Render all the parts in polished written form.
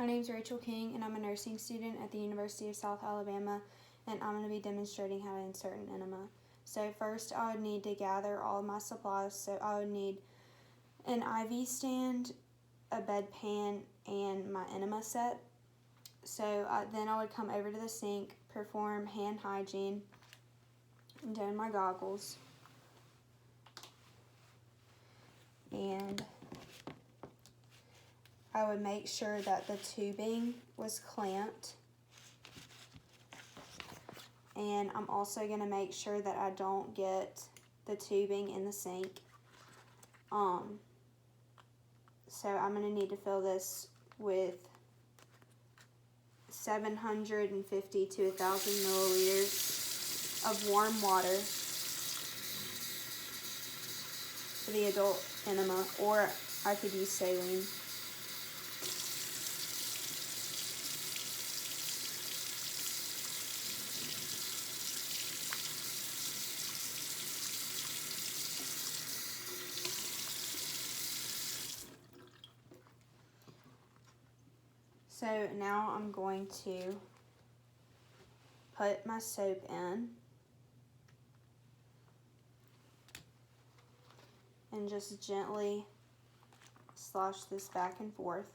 My name is Rachel King, and I'm a nursing student at the University of South Alabama, and I'm going to be demonstrating how to insert an enema. So first, I would need to gather all of my supplies. So I would need an IV stand, a bedpan, and my enema set. So then I would come over to the sink, perform hand hygiene, don my goggles, and I would make sure that the tubing was clamped, and I'm also going to make sure that I don't get the tubing in the sink. So I'm going to need to fill this with 750 to 1,000 milliliters of warm water for the adult enema, or I could use saline. So now I'm going to put my soap in and just gently slosh this back and forth.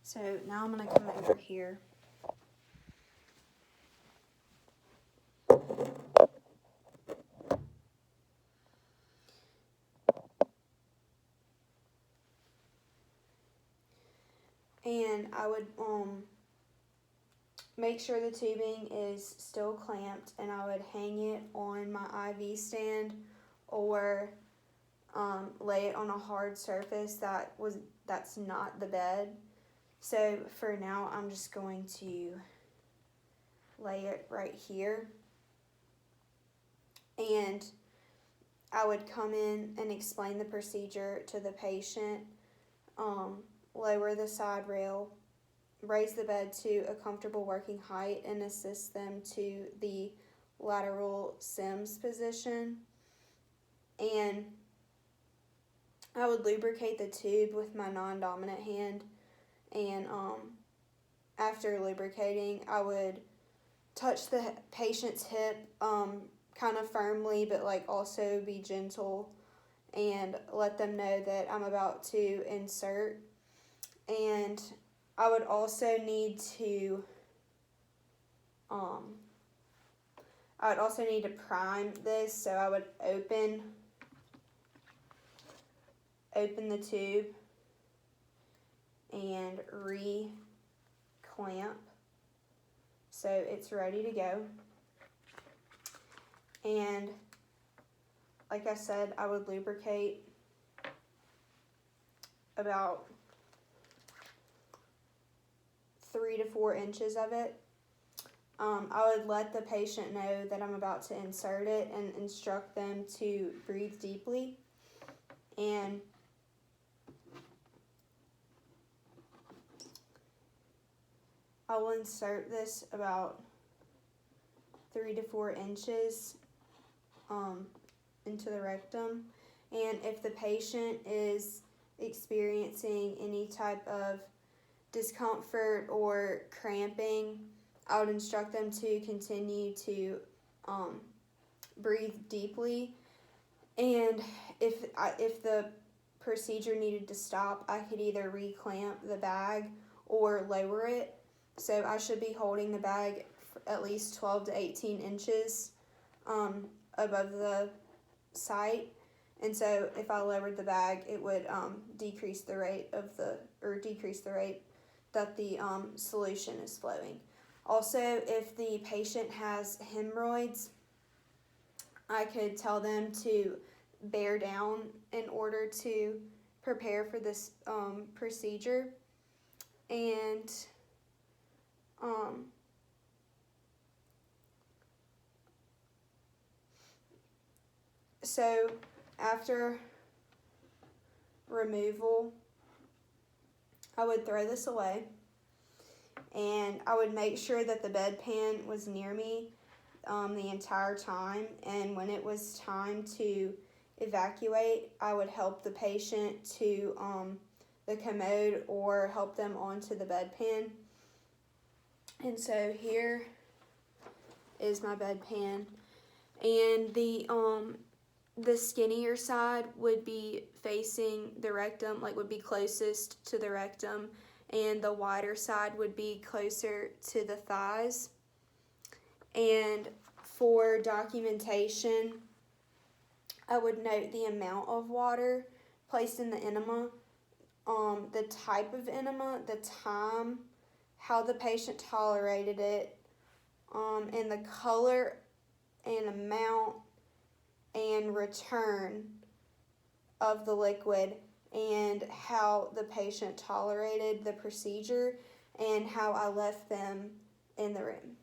So now I'm going to come over here . And I would make sure the tubing is still clamped, and I would hang it on my IV stand or lay it on a hard surface that's not the bed. So for now, I'm just going to lay it right here, and I would come in and explain the procedure to the patient. Lower the side rail, raise the bed to a comfortable working height, and assist them to the lateral Sims position. And I would lubricate the tube with my non-dominant hand, and after lubricating, I would touch the patient's hip kind of firmly, but also be gentle, and let them know that I'm about to insert. And I would also need to prime this. So I would open the tube and re-clamp so it's ready to go. And like I said, I would lubricate about 3 to 4 inches of it. I would let the patient know that I'm about to insert it and instruct them to breathe deeply. And I will insert this about 3 to 4 inches into the rectum. And if the patient is experiencing any type of discomfort or cramping, I would instruct them to continue to breathe deeply. And if the procedure needed to stop, I could either re-clamp the bag or lower it. So I should be holding the bag at least 12 to 18 inches above the site. And so if I lowered the bag, it would decrease the rate that the solution is flowing. Also, if the patient has hemorrhoids, I could tell them to bear down in order to prepare for this procedure. And so after removal, I would throw this away, and I would make sure that the bedpan was near me. the entire time, and when it was time to evacuate, I would help the patient to the commode or help them onto the bedpan. And so here is my bedpan, and the skinnier side would be facing the rectum, like would be closest to the rectum, and the wider side would be closer to the thighs. And for documentation, I would note the amount of water placed in the enema, the type of enema, the time, how the patient tolerated it, and the color and amount and return of the liquid, and how the patient tolerated the procedure, and how I left them in the room.